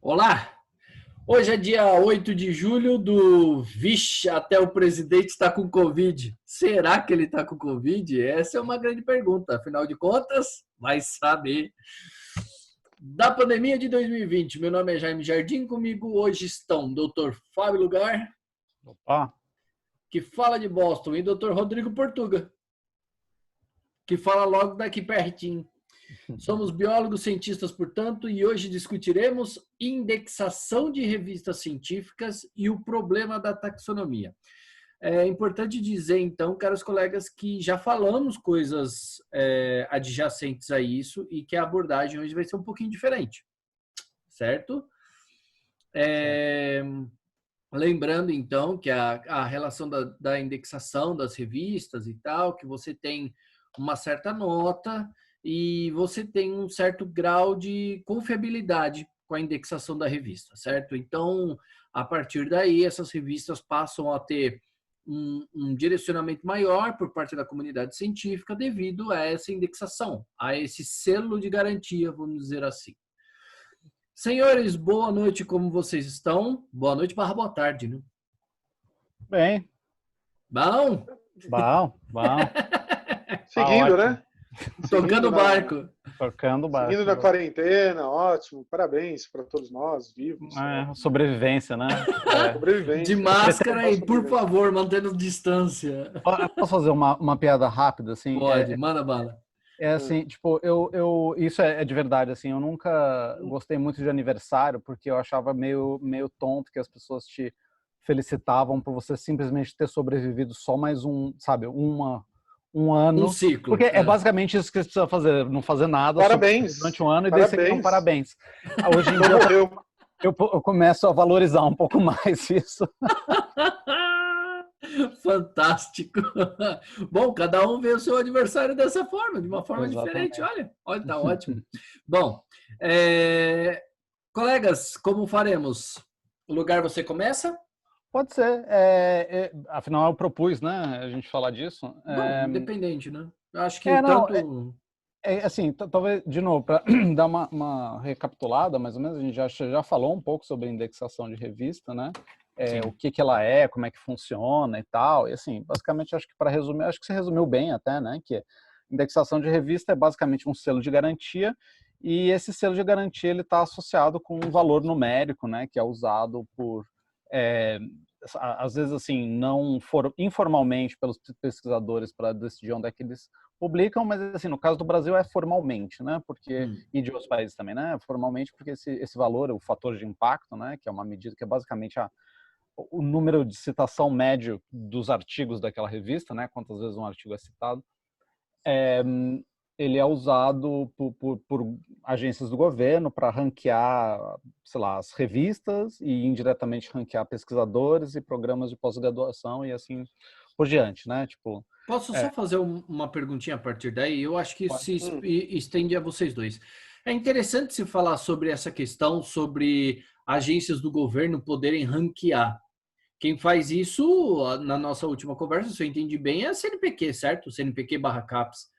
Olá! Hoje é dia 8 de julho do Vixe, até o presidente está com Covid. Será que ele está com Covid? Essa é uma grande pergunta. Afinal de contas, vai saber. Da pandemia de 2020, meu nome é Jaime Jardim, comigo hoje estão Dr. Fábio Lugar, Opa. que fala de Boston, e Dr. Rodrigo Portuga, que fala logo daqui pertinho. Somos biólogos cientistas, portanto, e hoje discutiremos indexação de revistas científicas e o problema da taxonomia. É importante dizer, então, caros colegas, que já falamos coisas adjacentes a isso e que a abordagem hoje vai ser um pouquinho diferente, certo? Lembrando, então, que a relação da indexação das revistas e tal, que você tem uma certa nota e você tem um certo grau de confiabilidade com a indexação da revista, certo? Então, a partir daí, essas revistas passam a ter um direcionamento maior por parte da comunidade científica devido a essa indexação, a esse selo de garantia, vamos dizer assim. Senhores, boa noite, como vocês estão? Boa noite barra boa tarde, né? Bem. Bom? Bom. Seguindo, né? Tocando o barco. Tocando o barco. Seguindo na quarentena, ótimo. Parabéns para todos nós, vivos. Sobrevivência, né? Sobrevivência. De máscara e, por favor, mantendo distância. Posso fazer uma piada rápida, assim? Pode, manda bala. É assim, tipo, isso é de verdade, assim, eu nunca gostei muito de aniversário, porque eu achava meio tonto que as pessoas te felicitavam por você simplesmente ter sobrevivido só mais um ano. Um ciclo. Porque é basicamente isso que você precisa fazer, não fazer nada. Parabéns. Durante um ano e daí você ganha um parabéns. Hoje em dia eu começo a valorizar um pouco mais isso. Fantástico. Bom, cada um vê o seu aniversário dessa forma, de uma forma diferente. Olha, tá ótimo. Bom, colegas, como faremos? O lugar você começa? Pode ser. Afinal, eu propus, né, a gente falar disso. Bom, independente, né? Eu acho que assim, talvez, de novo, para dar uma recapitulada, mais ou menos, a gente já falou um pouco sobre indexação de revista, né? O que ela é, como é que funciona e tal. E assim, basicamente, acho que para resumir, acho que você resumiu bem até, né? Que indexação de revista é basicamente um selo de garantia, e esse selo de garantia ele está associado com um valor numérico, né? Que é usado por às vezes assim não informalmente pelos pesquisadores para decidir onde é que eles publicam, mas assim no caso do Brasil é formalmente, né? Porque e de outros países também, né? Formalmente porque esse valor, o fator de impacto, né? Que é uma medida que é basicamente o número de citação médio dos artigos daquela revista, né? Quantas vezes um artigo é citado. Ele é usado por agências do governo para ranquear, sei lá, as revistas e indiretamente ranquear pesquisadores e programas de pós-graduação e assim por diante, né? Tipo, posso só fazer uma perguntinha a partir daí? Eu acho que se estende a vocês dois. É interessante se falar sobre essa questão, sobre agências do governo poderem ranquear. Quem faz isso, na nossa última conversa, se eu entendi bem, é a CNPq, certo? CNPq/CAPES.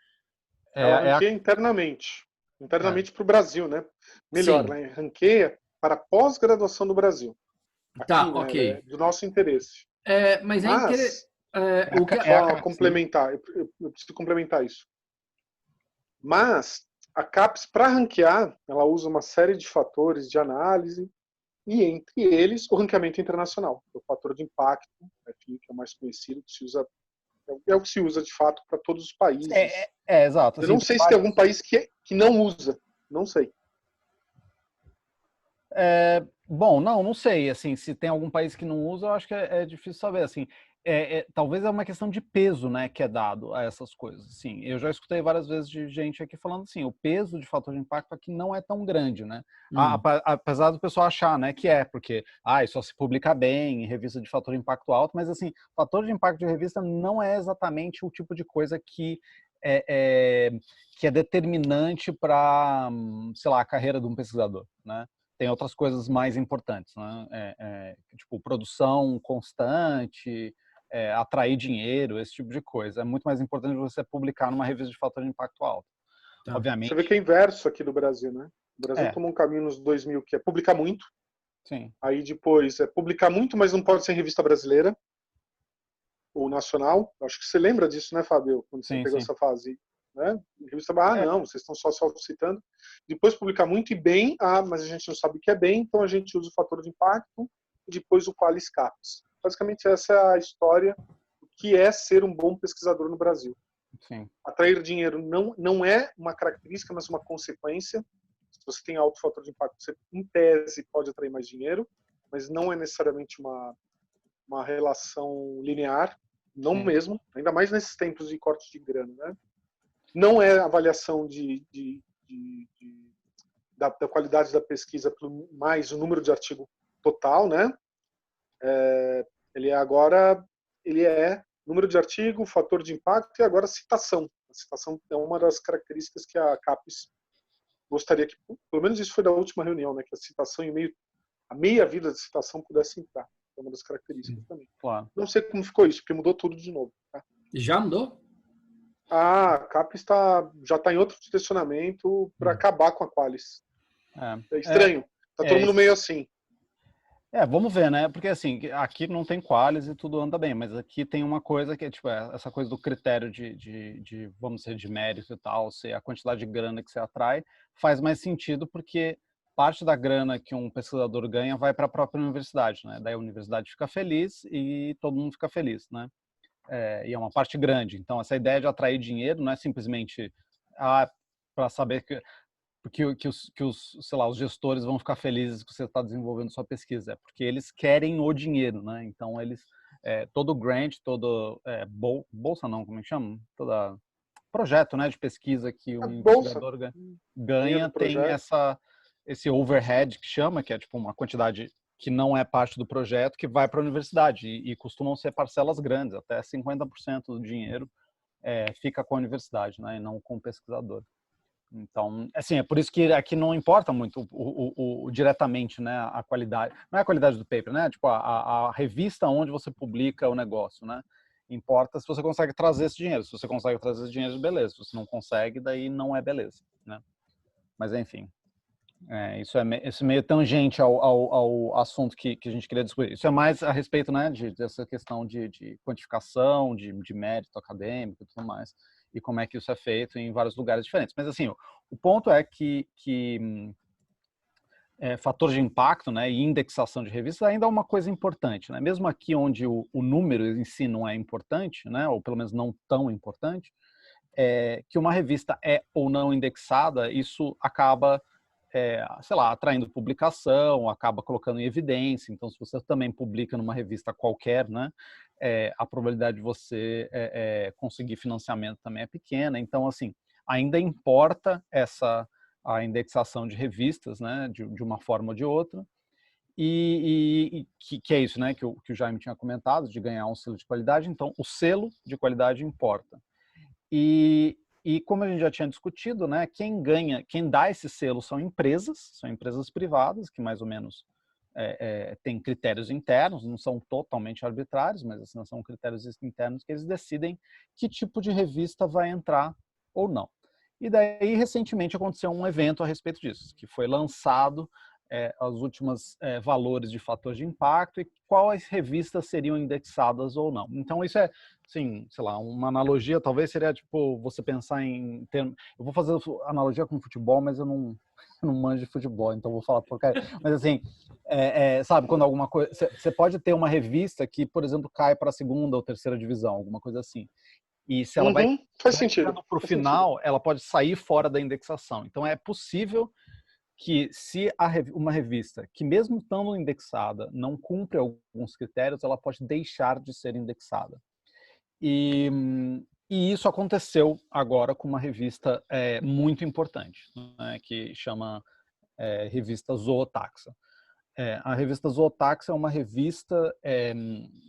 Ela ranqueia internamente para o Brasil, né? Melhor, ela ranqueia para a pós-graduação do Brasil. Aqui, tá, né, ok. do nosso interesse. Mas é interessante. Complementar, eu preciso complementar isso. Mas a CAPES, para ranquear, ela usa uma série de fatores de análise, e entre eles o ranqueamento internacional, o fator de impacto, que é o mais conhecido, que se usa, é o que se usa de fato para todos os países. Exato. Eu não sei se tem algum país que não usa, não sei. Bom, não sei, assim, se tem algum país que não usa, eu acho que é difícil saber, assim, talvez é uma questão de peso, né, que é dado a essas coisas, assim, eu já escutei várias vezes de gente aqui falando assim, o peso de fator de impacto aqui não é tão grande, né, apesar do pessoal achar, né, que porque, só se publica bem em revista de fator de impacto alto, mas assim, fator de impacto de revista não é exatamente o tipo de coisa que é determinante para, sei lá, a carreira de um pesquisador, né. Tem outras coisas mais importantes, né? Tipo, produção constante, atrair dinheiro, esse tipo de coisa. É muito mais importante você publicar numa revista de fator de impacto alto. Tá. Obviamente. Você vê que é inverso aqui do Brasil, né? O Brasil tomou um caminho nos 2000 que é publicar muito. Sim. Aí depois é publicar muito, mas não pode ser em revista brasileira ou nacional. Acho que você lembra disso, né, Fábio? Quando você pegou essa fase, né? Em revista, não, vocês estão só citando. Depois publicar muito e bem, mas a gente não sabe o que é bem, então a gente usa o fator de impacto e depois o qualis CAPES. Basicamente essa é a história do que é ser um bom pesquisador no Brasil. Sim. Atrair dinheiro não é uma característica, mas uma consequência. Se você tem alto fator de impacto, você, em tese, pode atrair mais dinheiro, mas não é necessariamente uma relação linear, não mesmo, ainda mais nesses tempos de corte de grana, né? Não é avaliação da qualidade da pesquisa mais o número de artigo total, né? Ele é número de artigo, fator de impacto e agora citação. A citação é uma das características que a CAPES gostaria que, pelo menos isso foi da última reunião, né? Que a citação a meia vida de citação pudesse entrar. É uma das características também. Claro. Não sei como ficou isso, porque mudou tudo de novo. Tá? Já mudou? A CAPES já está em outro direcionamento para acabar com a Qualis. É estranho. Tá todo mundo meio assim. Vamos ver, né? Porque assim, aqui não tem qualis e tudo anda bem, mas aqui tem uma coisa que é tipo essa coisa do critério de vamos dizer, de mérito e tal, se a quantidade de grana que você atrai faz mais sentido porque parte da grana que um pesquisador ganha vai para a própria universidade, né? Daí a universidade fica feliz e todo mundo fica feliz, né? E é uma parte grande. Então essa ideia de atrair dinheiro não é simplesmente para saber que os gestores vão ficar felizes que você está desenvolvendo sua pesquisa, é porque eles querem o dinheiro, né? Então eles todo grant, bolsa não, como é que chama? Todo projeto, né, de pesquisa que um investigador ganha tem esse overhead que chama, que é tipo uma quantidade que não é parte do projeto que vai para a universidade e costumam ser parcelas grandes, até 50% do dinheiro fica com a universidade, né, e não com o pesquisador. Então, assim, é por isso que aqui não importa muito diretamente, né, a qualidade, não é a qualidade do paper, né, tipo a revista onde você publica o negócio, né, importa se você consegue trazer esse dinheiro. Se você consegue trazer esse dinheiro, beleza. Se você não consegue, daí não é beleza, né? Mas enfim, isso é meio tangente ao assunto que a gente queria discutir. Isso é mais a respeito, né, dessa questão de quantificação, de mérito acadêmico e tudo mais, e como é que isso é feito em vários lugares diferentes. Mas assim, o ponto é que fator de impacto, né, e indexação de revistas ainda é uma coisa importante, né? Mesmo aqui onde o número em si não é importante, né, ou pelo menos não tão importante, que uma revista é ou não indexada, isso acaba, sei lá, atraindo publicação, acaba colocando em evidência. Então, se você também publica numa revista qualquer, né, a probabilidade de você conseguir financiamento também é pequena. Então, assim, ainda importa a indexação de revistas, né, de uma forma ou de outra, e que é isso, né, que o Jaime tinha comentado, de ganhar um selo de qualidade. Então, o selo de qualidade importa. E como a gente já tinha discutido, né, quem dá esse selo são empresas privadas, que mais ou menos têm critérios internos, não são totalmente arbitrários, mas assim, são critérios internos que eles decidem que tipo de revista vai entrar ou não. E daí, recentemente, aconteceu um evento a respeito disso, que foi lançado os últimos valores de fator de impacto e quais revistas seriam indexadas ou não. Então, isso é, assim, sei lá, uma analogia, talvez seria, tipo, você pensar em termos... Eu vou fazer analogia com futebol, mas eu não manjo de futebol, então vou falar porcaria. Mas, assim, sabe, quando alguma coisa... Você pode ter uma revista que, por exemplo, cai para a segunda ou terceira divisão, alguma coisa assim. E se ela vai para o final, ela pode sair fora da indexação. Então, é possível que se uma revista, que mesmo estando indexada, não cumpre alguns critérios, ela pode deixar de ser indexada. E isso aconteceu agora com uma revista muito importante, né, que chama revista Zootaxa. A revista Zootaxa é uma revista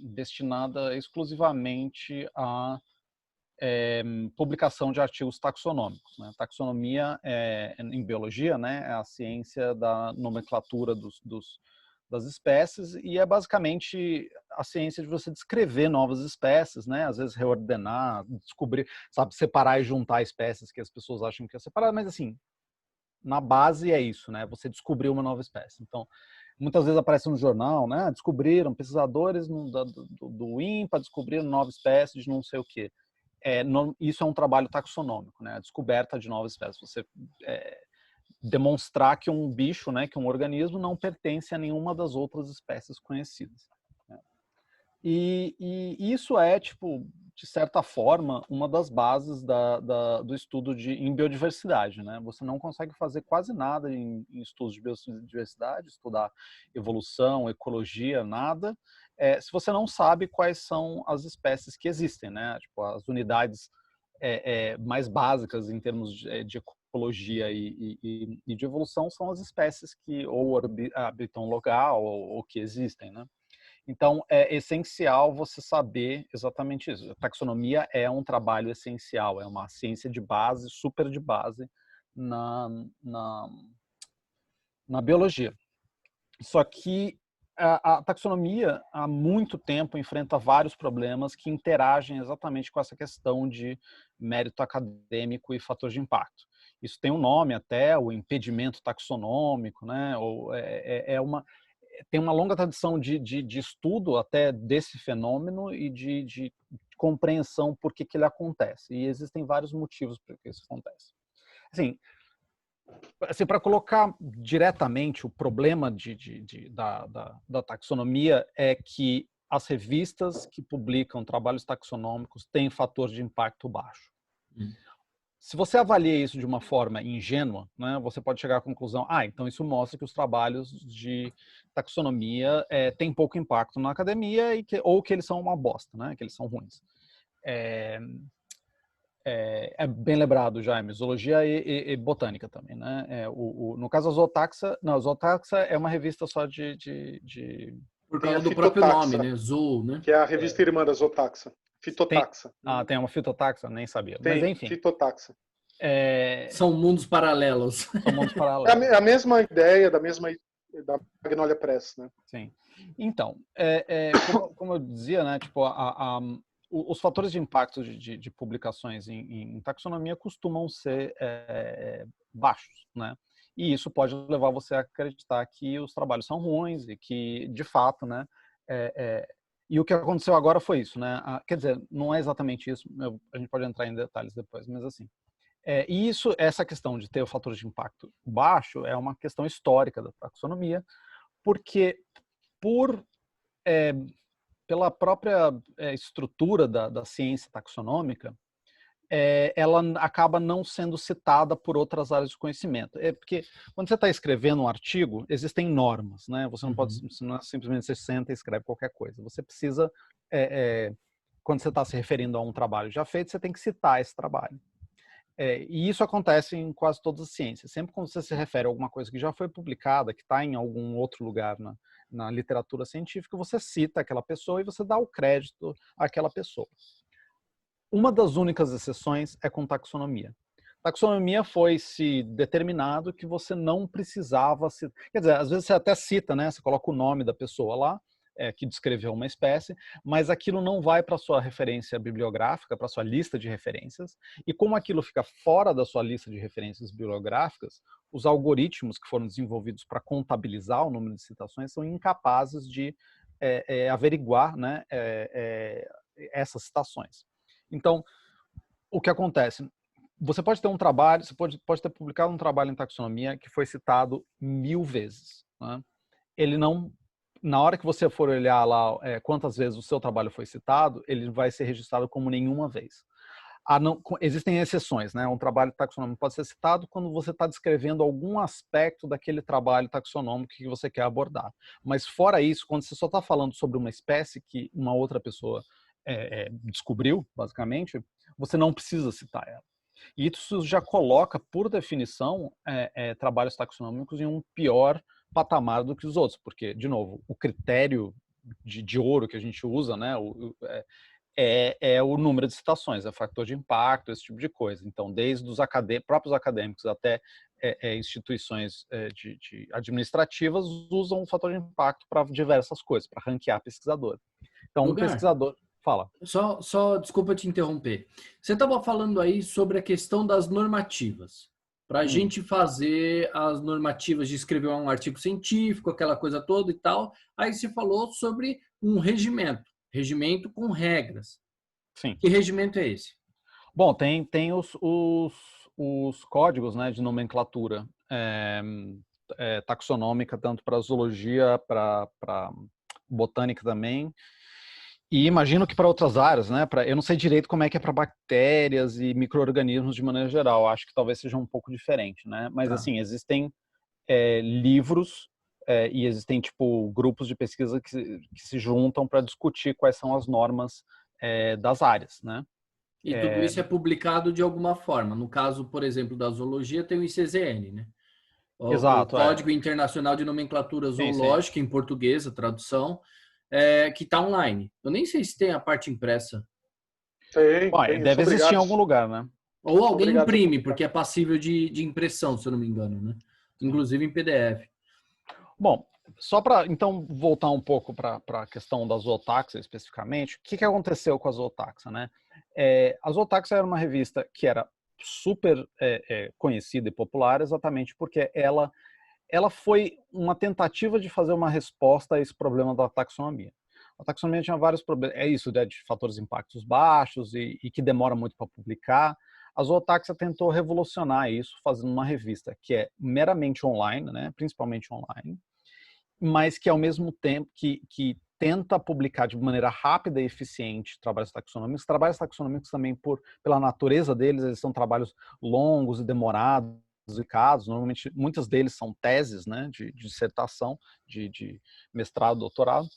destinada exclusivamente a publicação de artigos taxonômicos, né? Taxonomia em biologia, né, é a ciência da nomenclatura das espécies e é basicamente a ciência de você descrever novas espécies, né? Às vezes reordenar, descobrir, sabe, separar e juntar espécies que as pessoas acham que é separado, mas assim, na base é isso, né? Você descobriu uma nova espécie. Então, muitas vezes aparece no jornal, né? Descobriram, pesquisadores do INPA descobriram nova espécie de não sei o quê. Isso é um trabalho taxonômico, né? A descoberta de novas espécies. Você demonstrar que um bicho, né, que um organismo não pertence a nenhuma das outras espécies conhecidas. Né? E isso é, tipo, de certa forma, uma das bases do estudo em biodiversidade. Né? Você não consegue fazer quase nada em estudos de biodiversidade, estudar evolução, ecologia, nada, se você não sabe quais são as espécies que existem, né? Tipo, as unidades mais básicas em termos de ecologia e de evolução são as espécies que ou habitam local ou que existem, né? Então, é essencial você saber exatamente isso. A taxonomia é um trabalho essencial, é uma ciência de base, super de base na biologia. Só que a taxonomia, há muito tempo, enfrenta vários problemas que interagem exatamente com essa questão de mérito acadêmico e fator de impacto. Isso tem um nome até, o impedimento taxonômico, né? Tem uma longa tradição de estudo até desse fenômeno e de compreensão por que ele acontece. E existem vários motivos por que isso acontece. Assim, para colocar diretamente o problema da taxonomia é que as revistas que publicam trabalhos taxonômicos têm fator de impacto baixo. Se você avalia isso de uma forma ingênua, né, você pode chegar à conclusão, então isso mostra que os trabalhos de taxonomia têm pouco impacto na academia ou que eles são uma bosta, né, que eles são ruins. É bem lembrado, Jaime, zoologia e botânica também, né? No caso, a Zootaxa, não, a Zootaxa é uma revista só Por causa do próprio nome, né? Zoo, né? Que é a revista irmã da Zootaxa. Fitotaxa. Tem uma Fitotaxa? Nem sabia. Tem, mas enfim. Fitotaxa. São mundos paralelos. São mundos paralelos. É a mesma ideia da Magnolia Press, né? Sim. Então, como eu dizia, né? Tipo, os fatores de impacto de publicações em taxonomia costumam ser baixos, né? E isso pode levar você a acreditar que os trabalhos são ruins e que, de fato, né? E o que aconteceu agora foi isso, né? Quer dizer, não é exatamente isso. A gente pode entrar em detalhes depois, mas assim. E essa questão de ter o fator de impacto baixo é uma questão histórica da taxonomia, porque pela própria estrutura da ciência taxonômica, ela acaba não sendo citada por outras áreas de conhecimento. Porque quando você está escrevendo um artigo, existem normas, né? Você não é simplesmente você senta e escreve qualquer coisa. Você precisa, quando você está se referindo a um trabalho já feito, você tem que citar esse trabalho. E isso acontece em quase todas as ciências. Sempre quando você se refere a alguma coisa que já foi publicada, que está em algum outro lugar na literatura científica, você cita aquela pessoa e você dá o crédito àquela pessoa. Uma das únicas exceções é com taxonomia. Taxonomia foi-se determinado que você não precisava citar. Quer dizer, às vezes você até cita, né? Você coloca o nome da pessoa lá, que descreveu uma espécie, mas aquilo não vai para a sua referência bibliográfica, para a sua lista de referências, e como aquilo fica fora da sua lista de referências bibliográficas, os algoritmos que foram desenvolvidos para contabilizar o número de citações são incapazes de averiguar, né, essas citações. Então, o que acontece? Você pode ter um trabalho, você pode ter publicado um trabalho em taxonomia que foi citado 1000 vezes. Né? Ele não... Na hora que você for olhar lá quantas vezes o seu trabalho foi citado, ele vai ser registrado como nenhuma vez. Existem exceções, né? Um trabalho taxonômico pode ser citado quando você está descrevendo algum aspecto daquele trabalho taxonômico que você quer abordar. Mas fora isso, quando você só está falando sobre uma espécie que uma outra pessoa descobriu, basicamente, você não precisa citar ela. E isso já coloca, por definição, trabalhos taxonômicos em um pior patamar do que os outros, porque, de novo, o critério de ouro que a gente usa, né, é o número de citações, é o fator de impacto, esse tipo de coisa. Então, desde os próprios acadêmicos até instituições administrativas usam o fator de impacto para diversas coisas, para ranquear pesquisador. Então, um pesquisador... Fala. Só desculpa te interromper. Você estava falando aí sobre a questão das normativas. para a gente fazer as normativas de escrever um artigo científico, aquela coisa toda e tal. Aí você falou sobre um regimento com regras. Sim. Que regimento é esse? Bom, tem os códigos, né, de nomenclatura taxonômica, tanto para zoologia, para botânica também. E imagino que para outras áreas, né? Eu não sei direito como é que é para bactérias e micro-organismos de maneira geral. Acho que talvez seja um pouco diferente, né? Mas assim, existem livros e existem tipo grupos de pesquisa que se juntam para discutir quais são as normas das áreas, né? E tudo isso é publicado de alguma forma. No caso, por exemplo, da zoologia, tem o ICZN, né? O Exato, Código Internacional de Nomenclatura sim, sim. Zoológica, em português, a tradução, que está online. Eu nem sei se tem a parte impressa. Tem. Deve existir em algum lugar, né? Ou alguém imprime, porque é passível de impressão, se eu não me engano, né? Inclusive em PDF. Bom, só para então voltar um pouco para a questão da Zootaxa especificamente, o que aconteceu com a Zootaxa, né? A Zootaxa era uma revista que era super conhecida e popular exatamente porque ela foi uma tentativa de fazer uma resposta a esse problema da taxonomia. A taxonomia tinha vários problemas, isso, né, de fatores de impactos baixos e que demora muito para publicar. A Zootaxa tentou revolucionar isso, fazendo uma revista que é meramente online, né, principalmente online, mas que ao mesmo tempo que tenta publicar de maneira rápida e eficiente trabalhos taxonômicos. Trabalhos taxonômicos também, pela natureza deles, eles são trabalhos longos e demorados, casos. Normalmente, muitos deles são teses, né, de dissertação, de mestrado, doutorado.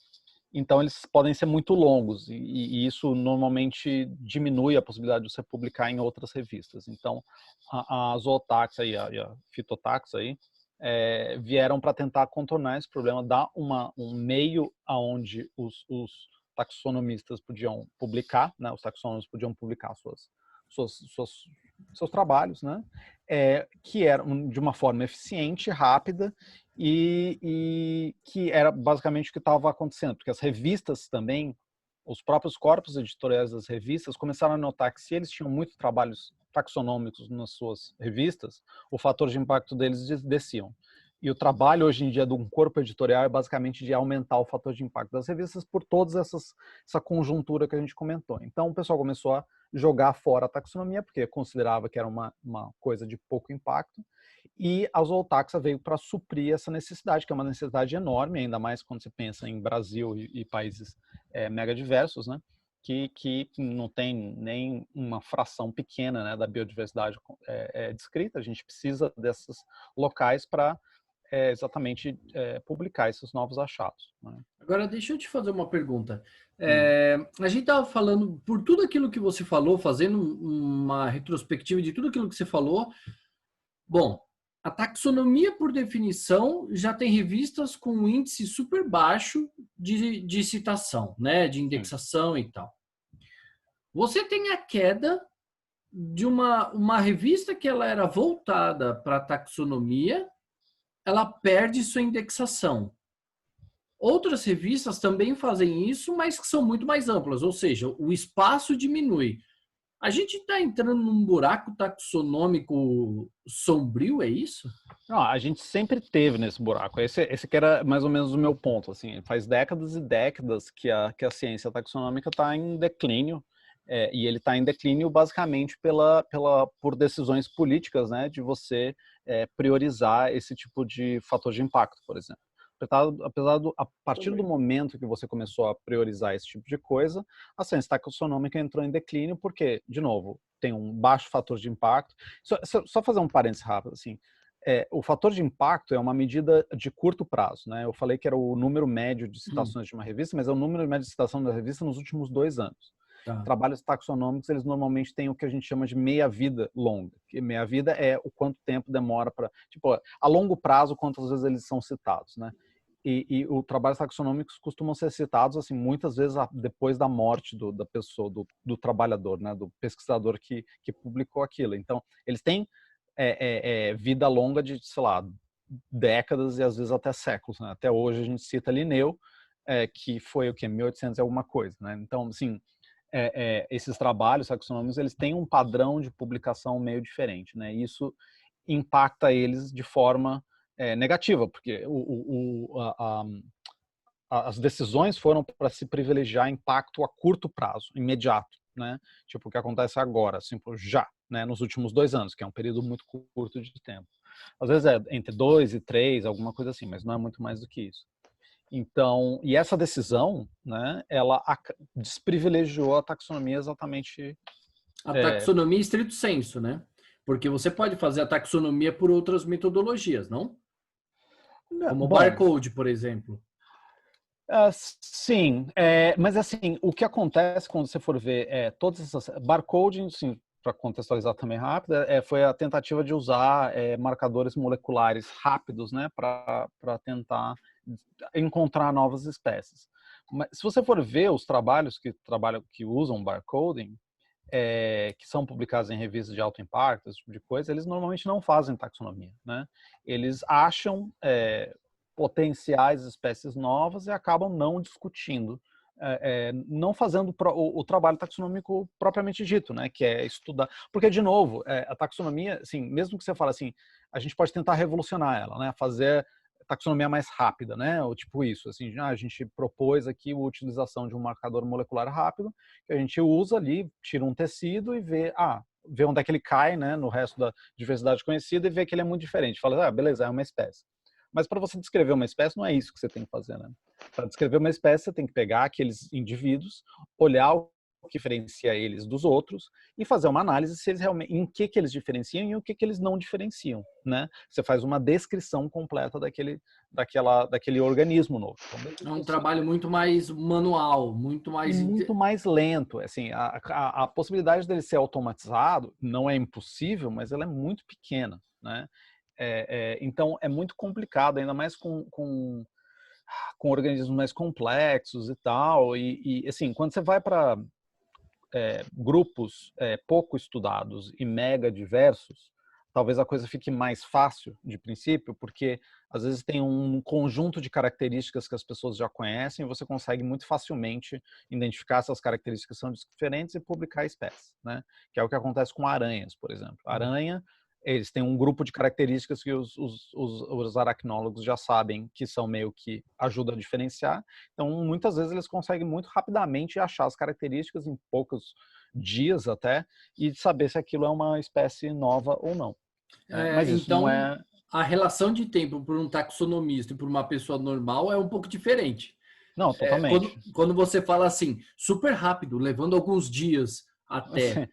Então, eles podem ser muito longos e isso normalmente diminui a possibilidade de você publicar em outras revistas. Então, a Zootaxa e a Fitotaxa aí, vieram para tentar contornar esse problema, dar um meio aonde os taxonomistas podiam publicar, né, os taxônomos podiam publicar seus trabalhos, né, que eram de uma forma eficiente, rápida e que era basicamente o que estava acontecendo, porque as revistas também, os próprios corpos editoriais das revistas começaram a notar que se eles tinham muitos trabalhos taxonômicos nas suas revistas, o fator de impacto deles desciam. E o trabalho hoje em dia de um corpo editorial é basicamente de aumentar o fator de impacto das revistas por toda essa conjuntura que a gente comentou. Então o pessoal começou a jogar fora a taxonomia, porque considerava que era uma coisa de pouco impacto, e a Zootaxa veio para suprir essa necessidade, que é uma necessidade enorme, ainda mais quando você pensa em Brasil e países mega diversos, né? Que não tem nem uma fração pequena, né, da biodiversidade descrita. A gente precisa desses locais para exatamente publicar esses novos achados, né? Agora, deixa eu te fazer uma pergunta. A gente estava falando, por tudo aquilo que você falou, fazendo uma retrospectiva de tudo aquilo que você falou. Bom, a taxonomia, por definição, já tem revistas com um índice super baixo de citação, né, de indexação e tal. Você tem a queda de uma revista que ela era voltada para a taxonomia, ela perde sua indexação. Outras revistas também fazem isso, mas que são muito mais amplas, ou seja, o espaço diminui. A gente está entrando num buraco taxonômico sombrio, é isso? Não, a gente sempre teve nesse buraco. Esse que era mais ou menos o meu ponto. Assim, faz décadas e décadas que a ciência taxonômica está em declínio, e ele está em declínio basicamente por decisões políticas, né, de você priorizar esse tipo de fator de impacto, por exemplo. A partir do momento que você começou a priorizar esse tipo de coisa, a ciência taxonômica entrou em declínio porque, de novo, tem um baixo fator de impacto. Só fazer um parênteses rápido, assim. O fator de impacto é uma medida de curto prazo, né? Eu falei que era o número médio de citações de uma revista, mas é o número médio de citação da revista nos últimos 2 anos. Tá. Trabalhos taxonômicos, eles normalmente têm o que a gente chama de meia-vida longa. Que meia-vida é o quanto tempo demora para... Tipo, a longo prazo, quantas vezes eles são citados, né? E os trabalhos taxonômicos costumam ser citados assim muitas vezes depois da morte da pessoa, do trabalhador, né, do pesquisador que publicou aquilo. Então, eles têm vida longa de, sei lá, décadas e às vezes até séculos, né? Até hoje a gente cita Linneu, que foi o que 1800 e alguma coisa, né? Então, assim, esses trabalhos taxonômicos, eles têm um padrão de publicação meio diferente, né? Isso impacta eles de forma negativa, porque as decisões foram para se privilegiar impacto a curto prazo, imediato, né? Tipo o que acontece agora, assim, já, né? Nos últimos 2 anos, que é um período muito curto de tempo. Às vezes é entre 2 e 3, alguma coisa assim, mas não é muito mais do que isso. Então, e essa decisão, né, ela desprivilegiou a taxonomia exatamente. A taxonomia estrito sensu, né? Porque você pode fazer a taxonomia por outras metodologias, não? Como o barcode, por exemplo. Sim, mas assim, o que acontece quando você for ver todas essas... Barcode, assim, para contextualizar também rápido, foi a tentativa de usar marcadores moleculares rápidos, né, para tentar encontrar novas espécies. Mas se você for ver os trabalhos que usam barcoding, que são publicados em revistas de alto impacto, esse tipo de coisa, eles normalmente não fazem taxonomia, né? Eles acham potenciais espécies novas e acabam não discutindo, não fazendo o trabalho taxonômico propriamente dito, né? Que é estudar, porque de novo, a taxonomia, assim, mesmo que você fale assim, a gente pode tentar revolucionar ela, né? Fazer taxonomia mais rápida, né? Ou tipo isso, assim, a gente propôs aqui a utilização de um marcador molecular rápido, que a gente usa ali, tira um tecido e vê onde é que ele cai, né, no resto da diversidade conhecida e vê que ele é muito diferente. Fala, beleza, é uma espécie. Mas para você descrever uma espécie, não é isso que você tem que fazer, né? Para descrever uma espécie, você tem que pegar aqueles indivíduos, olhar o que diferencia eles dos outros e fazer uma análise se eles realmente, em que eles diferenciam e o que eles não diferenciam, né? Você faz uma descrição completa daquele organismo novo. Então, é um trabalho muito mais manual, muito mais lento. Assim, a possibilidade dele ser automatizado não é impossível, mas ela é muito pequena, né? Então é muito complicado, ainda mais com organismos mais complexos e tal. E assim, quando você vai para grupos pouco estudados e mega diversos, talvez a coisa fique mais fácil de princípio, porque às vezes tem um conjunto de características que as pessoas já conhecem e você consegue muito facilmente identificar essas características que são diferentes e publicar espécies, né? Que é o que acontece com aranhas, por exemplo. Aranha, eles têm um grupo de características que os aracnólogos já sabem que são meio que ajuda a diferenciar. Então, muitas vezes eles conseguem muito rapidamente achar as características em poucos dias até e saber se aquilo é uma espécie nova ou não. Mas isso então, não é... a relação de tempo por um taxonomista e por uma pessoa normal é um pouco diferente. Não, totalmente. Quando você fala assim, super rápido, levando alguns dias até,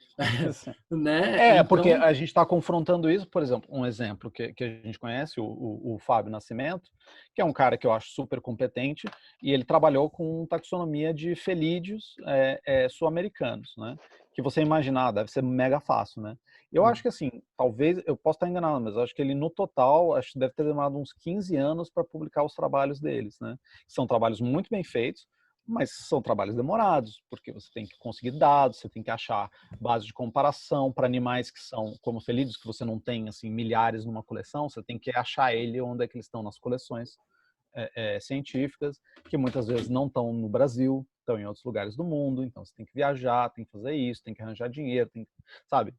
né? Então... porque a gente está confrontando isso, por exemplo, um exemplo que a gente conhece, o Fábio Nascimento, que é um cara que eu acho super competente, e ele trabalhou com taxonomia de felídeos sul-americanos, né? Que você imaginar, deve ser mega fácil, né? Eu acho que assim, talvez, eu posso estar enganado, mas eu acho que ele no total, acho que deve ter demorado uns 15 anos para publicar os trabalhos deles, né? São trabalhos muito bem feitos, mas são trabalhos demorados, porque você tem que conseguir dados, você tem que achar base de comparação para animais que são como felídeos, que você não tem assim milhares numa coleção, você tem que achar ele onde é que eles estão nas coleções científicas, que muitas vezes não estão no Brasil, estão em outros lugares do mundo, então você tem que viajar, tem que fazer isso, tem que arranjar dinheiro, sabe?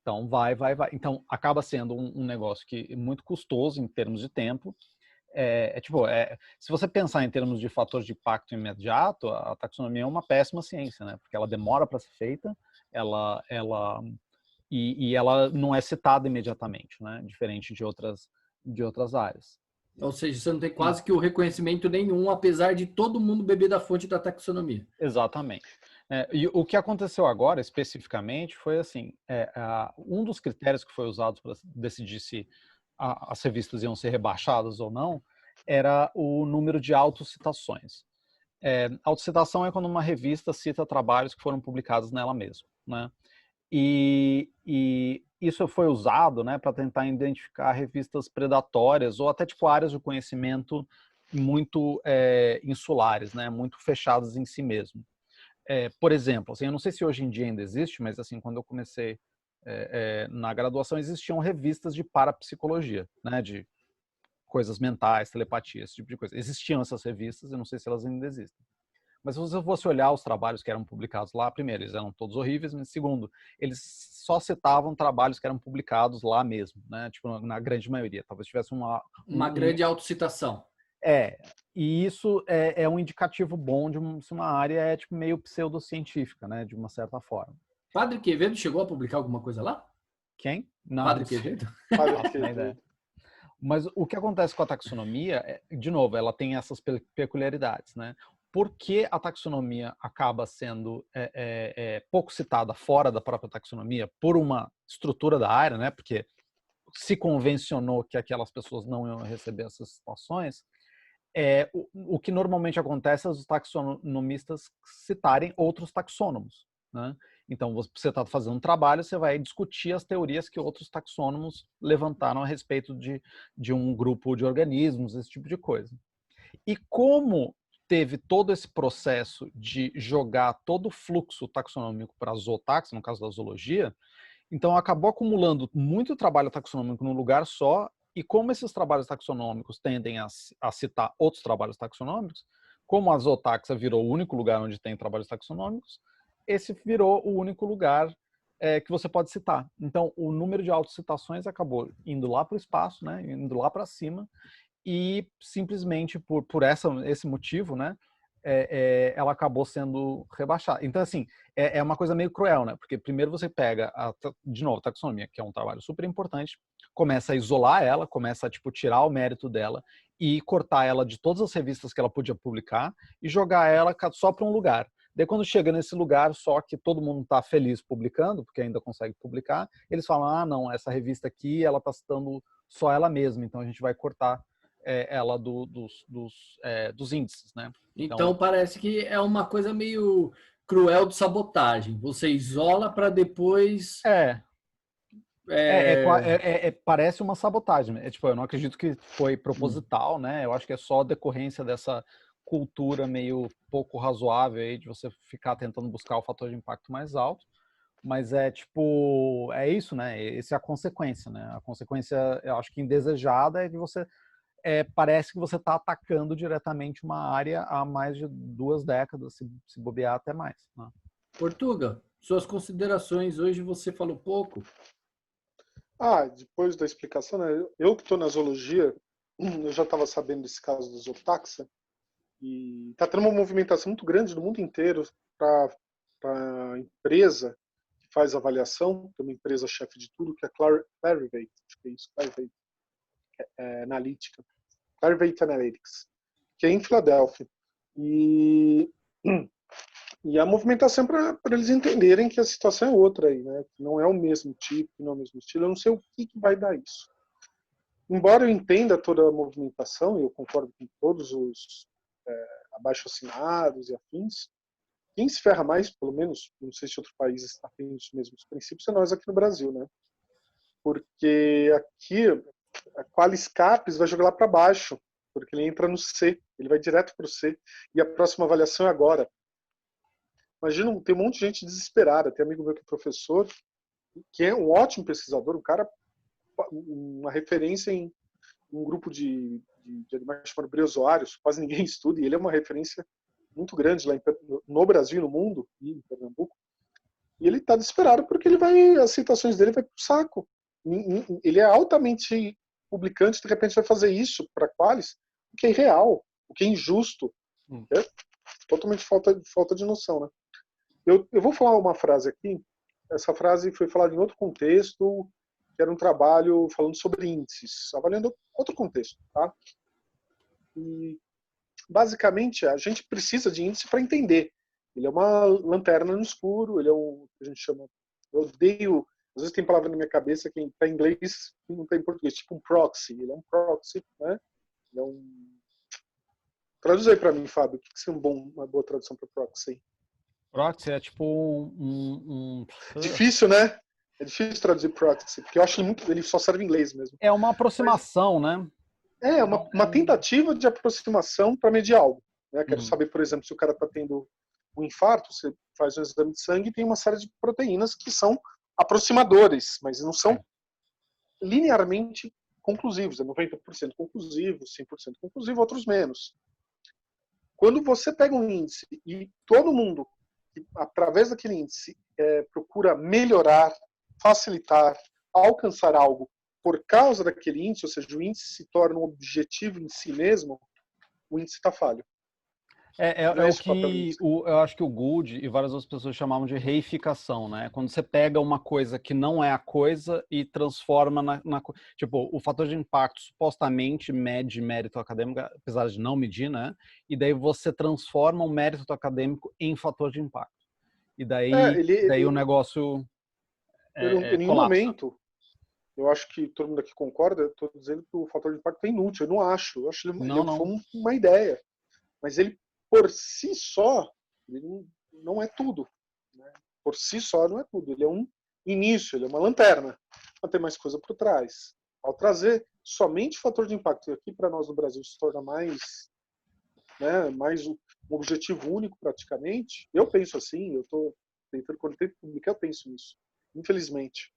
Então vai. Então acaba sendo um negócio que é muito custoso em termos de tempo. Se você pensar em termos de fator de impacto imediato, a taxonomia é uma péssima ciência, né? Porque ela demora para ser feita, ela não é citada imediatamente, né? Diferente de outras áreas. Ou seja, você não tem quase que o reconhecimento nenhum, apesar de todo mundo beber da fonte da taxonomia. Exatamente. E o que aconteceu agora, especificamente, foi assim, um dos critérios que foi usado para decidir se as revistas iam ser rebaixadas ou não, era o número de autocitações. Autocitação é quando uma revista cita trabalhos que foram publicados nela mesma, né? E isso foi usado, né, para tentar identificar revistas predatórias ou até tipo áreas de conhecimento muito insulares, né, muito fechadas em si mesmo. Por exemplo, assim, eu não sei se hoje em dia ainda existe, mas assim, quando eu comecei na graduação, existiam revistas de parapsicologia, né, de coisas mentais, telepatia, esse tipo de coisa. Existiam essas revistas, eu não sei se elas ainda existem. Mas se você fosse olhar os trabalhos que eram publicados lá, primeiro, eles eram todos horríveis, mas segundo, eles só citavam trabalhos que eram publicados lá mesmo, né? Tipo, na grande maioria. Talvez tivesse uma grande autocitação. E isso é um indicativo bom de se uma área é tipo meio pseudocientífica, né? De uma certa forma. Padre Quevedo chegou a publicar alguma coisa lá? Quem? Não, Padre não sei. Quevedo? Padre Não, ideia. Mas o que acontece com a taxonomia, de novo, ela tem essas peculiaridades, né? Por que a taxonomia acaba sendo pouco citada fora da própria taxonomia por uma estrutura da área, né? Porque se convencionou que aquelas pessoas não iam receber essas situações, o que normalmente acontece é os taxonomistas citarem outros taxônomos, né? Então, você está fazendo um trabalho, você vai discutir as teorias que outros taxônomos levantaram a respeito de um grupo de organismos, esse tipo de coisa. E como teve todo esse processo de jogar todo o fluxo taxonômico para a zootaxa, no caso da zoologia, então acabou acumulando muito trabalho taxonômico num lugar só, e como esses trabalhos taxonômicos tendem a citar outros trabalhos taxonômicos, como a zootaxa virou o único lugar onde tem trabalhos taxonômicos, esse virou o único lugar que você pode citar. Então, o número de autocitações acabou indo lá para o espaço, né, indo lá para cima, e simplesmente por esse motivo, né, ela acabou sendo rebaixada. Então, assim, é uma coisa meio cruel, né? Porque primeiro você pega, de novo, a taxonomia, que é um trabalho super importante, começa a isolar ela, começa a tipo, tirar o mérito dela e cortar ela de todas as revistas que ela podia publicar e jogar ela só para um lugar. Daí quando chega nesse lugar, só que todo mundo está feliz publicando, porque ainda consegue publicar, eles falam, ah, não, essa revista aqui, ela está citando só ela mesma, então a gente vai cortar ela dos índices, né? Então parece que é uma coisa meio cruel de sabotagem. Você isola para depois... parece uma sabotagem. Tipo, eu não acredito que foi proposital, né? Eu acho que é só decorrência dessa cultura meio pouco razoável aí de você ficar tentando buscar o fator de impacto mais alto. Mas é isso, né? Essa é a consequência, né? A consequência, eu acho que indesejada, é que você parece que você está atacando diretamente uma área há mais de 2 décadas, se bobear até mais. Né? Portuga, suas considerações. Hoje você falou pouco. Depois da explicação, né? Eu que estou na zoologia, eu já estava sabendo desse caso da zootaxa, e está tendo uma movimentação muito grande no mundo inteiro para a empresa que faz avaliação, tem uma empresa chefe de tudo, que é Clarivate, acho que é isso, Clarivate Analytica, Clarivate Analytics, que é em Filadélfia. E a movimentação para eles entenderem que a situação é outra aí, né? Que não é o mesmo tipo, não é o mesmo estilo. Eu não sei o que vai dar isso. Embora eu entenda toda a movimentação, e eu concordo com todos os abaixo-assinados e afins, quem se ferra mais, pelo menos, não sei se outros países têm os mesmos princípios, é nós aqui no Brasil, né? Porque aqui a Qualiscapes vai jogar lá para baixo, porque ele entra no C, ele vai direto para o C, e a próxima avaliação é agora. Imagina, tem um monte de gente desesperada, tem amigo meu que é professor, que é um ótimo pesquisador, um cara, uma referência em um grupo de animais chamado briozoários, quase ninguém estuda, e ele é uma referência muito grande lá no Brasil e no mundo, e em Pernambuco, e ele está desesperado porque as citações dele vai pro saco. Ele é altamente publicante, de repente vai fazer isso para Qualis, o que é irreal, o que é injusto, é totalmente falta de noção, né? Eu vou falar uma frase aqui, essa frase foi falada em outro contexto, que era um trabalho falando sobre índices, avaliando outro contexto, tá? E, basicamente, a gente precisa de índice para entender. Ele é uma lanterna no escuro, ele é um, que a gente chama, eu odeio, às vezes tem palavra na minha cabeça que está em inglês e não está em português, tipo um proxy, ele é um proxy, né? Ele é um... Traduz aí para mim, Fábio, o que seria uma boa tradução para proxy? Proxy é tipo Difícil, né? É difícil traduzir proxy, porque eu acho ele só serve em inglês mesmo. É uma aproximação, né? É uma tentativa de aproximação para medir algo. Né? Quero saber, por exemplo, se o cara está tendo um infarto, você faz um exame de sangue e tem uma série de proteínas que são aproximadores, mas não são linearmente conclusivos. É 90% conclusivo, 100% conclusivo, outros menos. Quando você pega um índice e todo mundo, através daquele índice, procura melhorar, facilitar, alcançar algo por causa daquele índice, ou seja, o índice se torna um objetivo em si mesmo, o índice está falho. É o que eu acho que o Gould e várias outras pessoas chamavam de reificação, né? Quando você pega uma coisa que não é a coisa e transforma tipo, o fator de impacto supostamente mede mérito acadêmico, apesar de não medir, né? E daí você transforma o mérito acadêmico em fator de impacto. E daí o negócio em nenhum colapsa. momento, eu acho que todo mundo aqui concorda, eu estou dizendo que o fator de impacto é inútil, eu não acho. Eu acho que ele foi uma ideia. Mas ele, por si só, ele não é tudo. Né? Por si só, não é tudo. Ele é um início, ele é uma lanterna. Mas tem mais coisa por trás. Ao trazer somente o fator de impacto, e aqui para nós no Brasil se torna mais um objetivo único praticamente, eu penso assim, eu estou tentando, quando eu tento publicar, eu penso nisso. Infelizmente.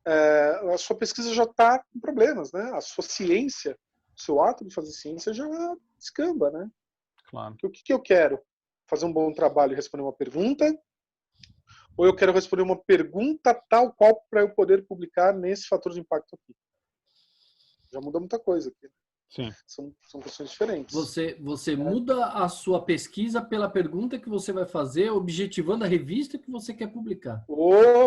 A sua pesquisa já está com problemas, né? A sua ciência, o seu ato de fazer ciência já descamba, né? Claro. O que eu quero? Fazer um bom trabalho e responder uma pergunta? Ou eu quero responder uma pergunta tal qual para eu poder publicar nesse fator de impacto aqui? Já muda muita coisa aqui. Sim. São questões diferentes. Você muda a sua pesquisa pela pergunta que você vai fazer, objetivando a revista que você quer publicar.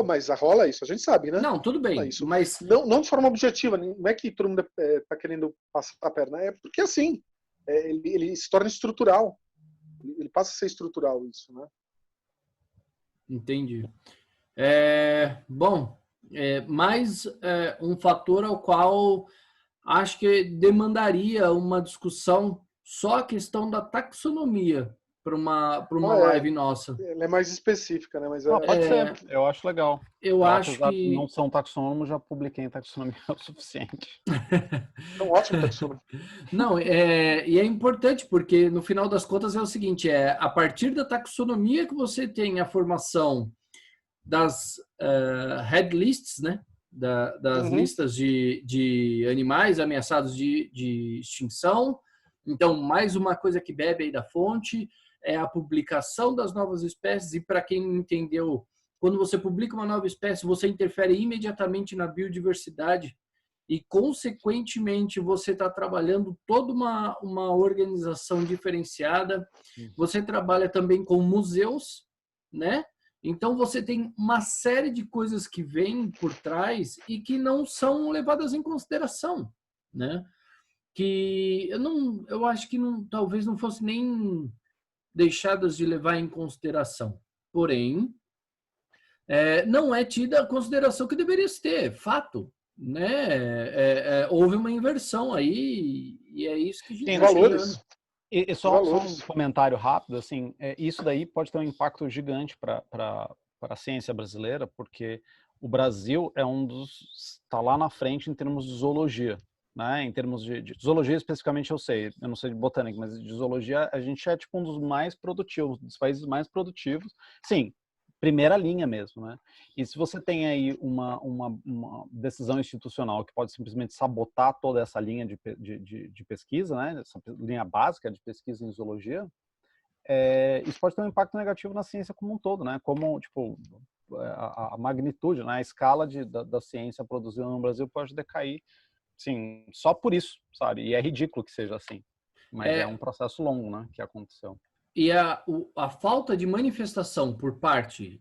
Mas rola isso, a gente sabe, né? Não, tudo bem, isso. Mas... Não de forma objetiva, não é que todo mundo está querendo passar a perna, é porque assim, ele se torna estrutural. Ele passa a ser estrutural isso, né? Entendi. Mais um fator ao qual acho que demandaria uma discussão só a questão da taxonomia para uma live nossa. Ela é mais específica, né? Mas pode ser, eu acho legal. Eu acho que... não são taxônomos, já publiquei em taxonomia o suficiente. Então, ótimo taxônomo. Não, e é importante, porque no final das contas é o seguinte, a partir da taxonomia que você tem a formação das head lists, né? Das listas de animais ameaçados de extinção. Então, mais uma coisa que bebe aí da fonte é a publicação das novas espécies. E para quem não entendeu, quando você publica uma nova espécie, você interfere imediatamente na biodiversidade e, consequentemente, você está trabalhando toda uma organização diferenciada. Você trabalha também com museus, né? Então, você tem uma série de coisas que vêm por trás e que não são levadas em consideração, né? Que eu acho que talvez não fosse nem deixadas de levar em consideração. Porém, não é tida a consideração que deveria se ter, fato, né? Houve uma inversão aí e é isso que a gente tem valores. E só um comentário rápido, assim, isso daí pode ter um impacto gigante para a ciência brasileira, porque o Brasil está lá na frente em termos de zoologia, né? Em termos de zoologia especificamente eu não sei de botânica, mas de zoologia a gente é tipo um dos mais produtivos, dos países mais produtivos, sim, primeira linha mesmo, né? E se você tem aí uma decisão institucional que pode simplesmente sabotar toda essa linha de pesquisa, né? Essa linha básica de pesquisa em zoologia, isso pode ter um impacto negativo na ciência como um todo, né? Como, tipo, a magnitude, né? A escala da ciência produzida no Brasil pode decair, sim, só por isso, sabe? E é ridículo que seja assim, mas é um processo longo, né? Que aconteceu. E a falta de manifestação por parte...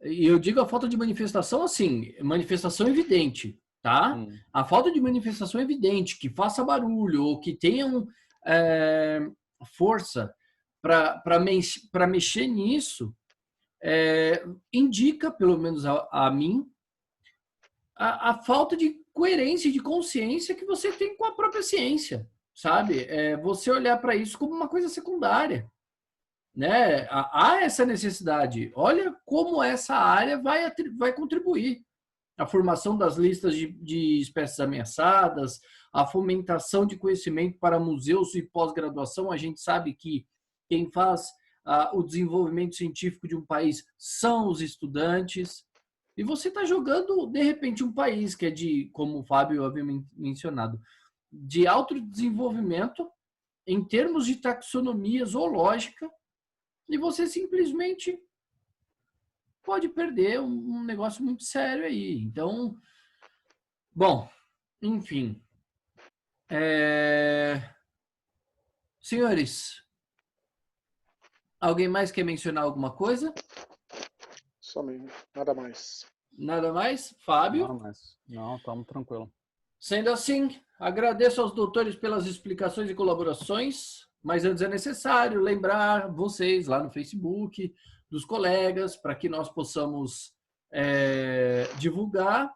E eu digo a falta de manifestação assim, manifestação evidente, tá? A falta de manifestação evidente, que faça barulho ou que tenham força para mexer nisso, indica, pelo menos a mim, a falta de coerência e de consciência que você tem com a própria ciência, sabe? Você olhar para isso como uma coisa secundária, né? Há essa necessidade. Olha como essa área vai contribuir. A formação das listas de espécies ameaçadas, a fomentação de conhecimento para museus e pós-graduação. A gente sabe que quem faz o desenvolvimento científico de um país são os estudantes. E você está jogando, de repente, um país que é como o Fábio havia mencionado, de alto desenvolvimento, em termos de taxonomia zoológica, e você simplesmente pode perder um negócio muito sério aí. Então, bom, enfim. Senhores, alguém mais quer mencionar alguma coisa? Somente, nada mais. Nada mais? Fábio? Não, mas não, estamos tranquilos. Sendo assim, agradeço aos doutores pelas explicações e colaborações, mas antes é necessário lembrar vocês lá no Facebook, dos colegas, para que nós possamos divulgar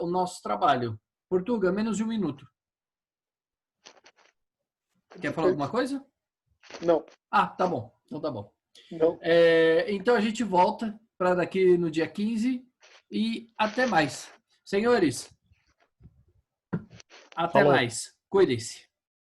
o nosso trabalho. Portuga, menos de 1 minuto. Quer falar alguma coisa? Não. Ah, tá bom. Então tá bom. Não. Então a gente volta para daqui no dia 15 e até mais. Senhores, até Falou. mais. Cuidem-se.